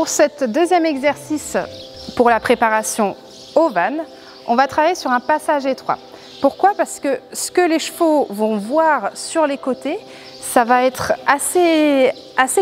Pour ce deuxième exercice, pour la préparation au van, on va travailler sur un passage étroit. Pourquoi? Parce que ce que les chevaux vont voir sur les côtés, ça va être assez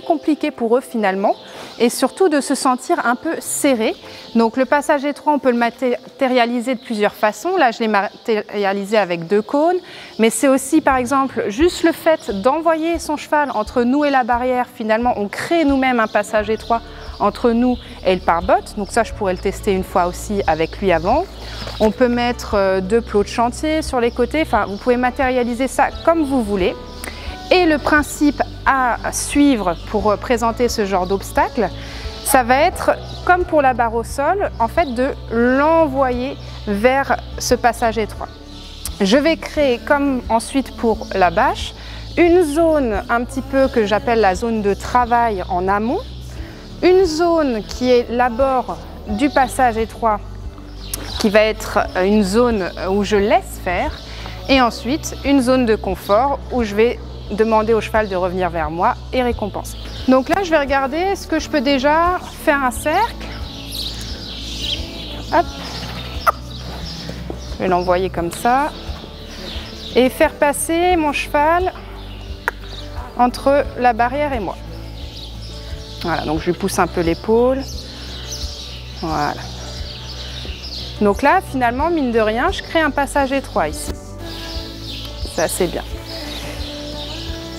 compliqué pour eux finalement, et surtout de se sentir un peu serré. Donc le passage étroit, on peut le matérialiser de plusieurs façons. Là, je l'ai matérialisé avec 2 cônes, mais c'est aussi par exemple juste le fait d'envoyer son cheval entre nous et la barrière. Finalement, on crée nous-mêmes un passage étroit entre nous et le pare-bottes. Donc ça, je pourrais le tester une fois aussi avec lui avant. On peut mettre 2 plots de chantier sur les côtés. Enfin, vous pouvez matérialiser ça comme vous voulez. Et le principe à suivre pour présenter ce genre d'obstacle, ça va être, comme pour la barre au sol, en fait de l'envoyer vers ce passage étroit. Je vais créer, comme ensuite pour la bâche, une zone un petit peu que j'appelle la zone de travail en amont, une zone qui est l'abord du passage étroit, qui va être une zone où je laisse faire, et ensuite une zone de confort où je vais demander au cheval de revenir vers moi et récompenser. Donc là, je vais regarder, est-ce que je peux déjà faire un cercle? Hop. Je vais l'envoyer comme ça et faire passer mon cheval entre la barrière et moi. Voilà, donc je lui pousse un peu l'épaule. Voilà. Donc là, finalement, mine de rien, je crée un passage étroit ici. C'est assez bien.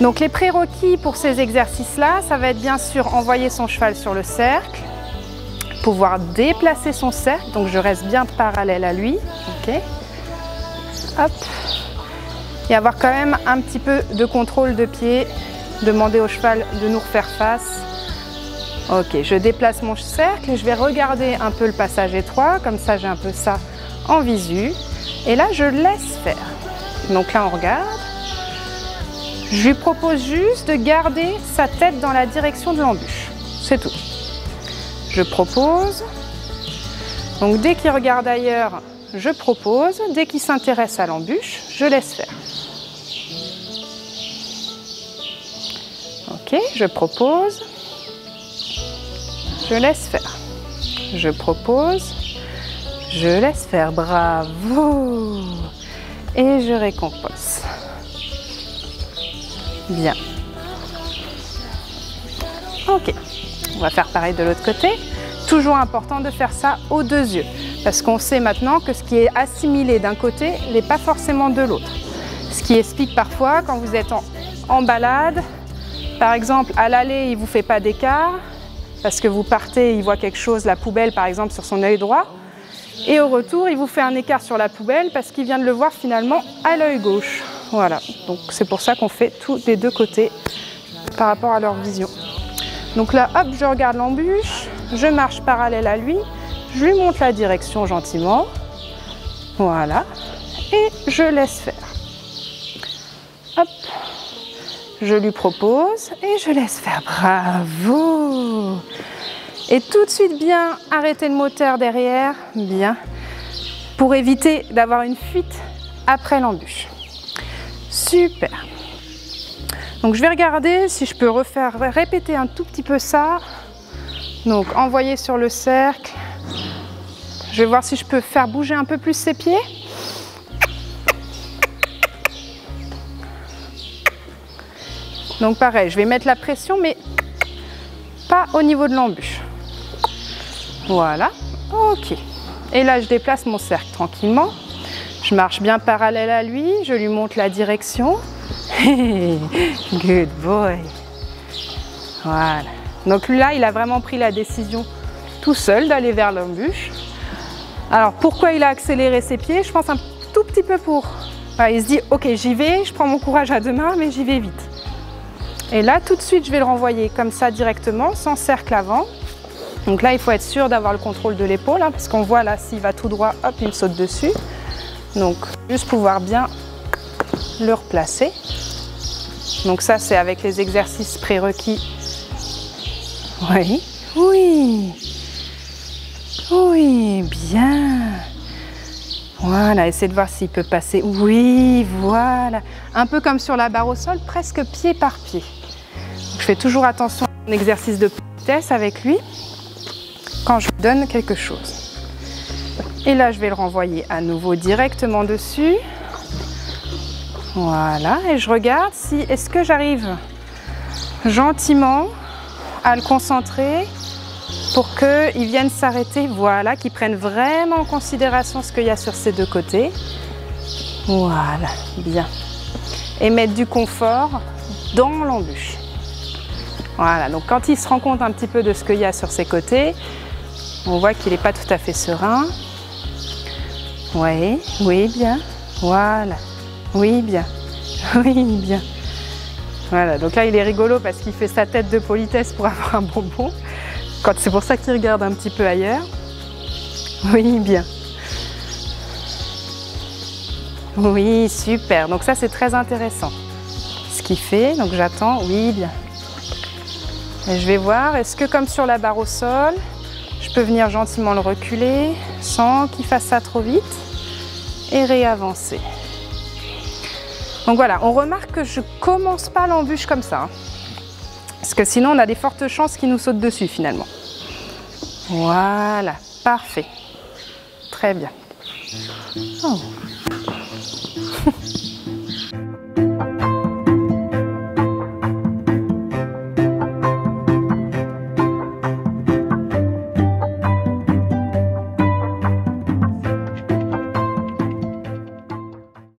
Donc les prérequis pour ces exercices-là, ça va être bien sûr envoyer son cheval sur le cercle, pouvoir déplacer son cercle, donc je reste bien parallèle à lui, ok. Hop. Et avoir quand même un petit peu de contrôle de pied, demander au cheval de nous refaire face. Ok, je déplace mon cercle et je vais regarder un peu le passage étroit, comme ça j'ai un peu ça en visu. Et là je laisse faire. Donc là on regarde. Je lui propose juste de garder sa tête dans la direction de l'embûche. C'est tout. Je propose. Donc dès qu'il regarde ailleurs, je propose. Dès qu'il s'intéresse à l'embûche, je laisse faire. Ok, je propose. Je laisse faire. Je propose. Je laisse faire. Bravo! Et je récompense. Bien. Ok, on va faire pareil de l'autre côté. Toujours important de faire ça aux 2 yeux, parce qu'on sait maintenant que ce qui est assimilé d'un côté n'est pas forcément de l'autre. Ce qui explique parfois quand vous êtes en balade, par exemple à l'aller il ne vous fait pas d'écart, parce que vous partez, il voit quelque chose, la poubelle par exemple sur son œil droit, et au retour il vous fait un écart sur la poubelle parce qu'il vient de le voir finalement à l'œil gauche. Voilà, donc c'est pour ça qu'on fait tout des 2 côtés par rapport à leur vision. Donc là, hop, je regarde l'embûche, je marche parallèle à lui, je lui montre la direction gentiment, voilà, et je laisse faire. Hop, je lui propose et je laisse faire. Bravo! Et tout de suite bien arrêter le moteur derrière, bien, pour éviter d'avoir une fuite après l'embûche. Super. Donc je vais regarder si je peux répéter un tout petit peu ça. Donc envoyer sur le cercle. Je vais voir si je peux faire bouger un peu plus ses pieds. Donc pareil, je vais mettre la pression mais pas au niveau de l'embûche. Voilà, ok. Et là je déplace mon cercle tranquillement. Je marche bien parallèle à lui, je lui montre la direction. Good boy. Voilà. Donc là, il a vraiment pris la décision tout seul d'aller vers l'embûche. Alors pourquoi il a accéléré ses pieds? Je pense un tout petit peu pour... Enfin, il se dit, ok, j'y vais, je prends mon courage à 2 mains, mais j'y vais vite. Et là, tout de suite, je vais le renvoyer comme ça directement, sans cercle avant. Donc là, il faut être sûr d'avoir le contrôle de l'épaule, hein, parce qu'on voit là, s'il va tout droit, hop, il me saute dessus. Donc, juste pouvoir bien le replacer. Donc ça, c'est avec les exercices prérequis. Oui, oui, oui, bien. Voilà, essayez de voir s'il peut passer. Oui, voilà. Un peu comme sur la barre au sol, presque pied par pied. Je fais toujours attention à mon exercice de vitesse avec lui. quand je lui donne quelque chose. Et là, je vais le renvoyer à nouveau directement dessus. Voilà, et je regarde si est-ce que j'arrive gentiment à le concentrer pour qu'il vienne s'arrêter, voilà, qu'il prenne vraiment en considération ce qu'il y a sur ces deux côtés. Voilà, bien. Et mettre du confort dans l'embûche. Voilà, donc quand il se rend compte un petit peu de ce qu'il y a sur ses côtés, on voit qu'il n'est pas tout à fait serein. Oui, oui, bien. Voilà. Oui, bien. Oui, bien. Voilà, donc là il est rigolo parce qu'il fait sa tête de politesse pour avoir un bonbon. C'est pour ça qu'il regarde un petit peu ailleurs. Oui, bien. Oui, super. Donc ça c'est très intéressant. Ce qu'il fait, donc j'attends, oui, bien. Et je vais voir, est-ce que comme sur la barre au sol, je peux venir gentiment le reculer sans qu'il fasse ça trop vite et réavancer. Donc voilà, on remarque que je ne commence pas l'embûche comme ça. Parce que sinon on a des fortes chances qu'il nous saute dessus finalement. Voilà, parfait. Très bien. Oh.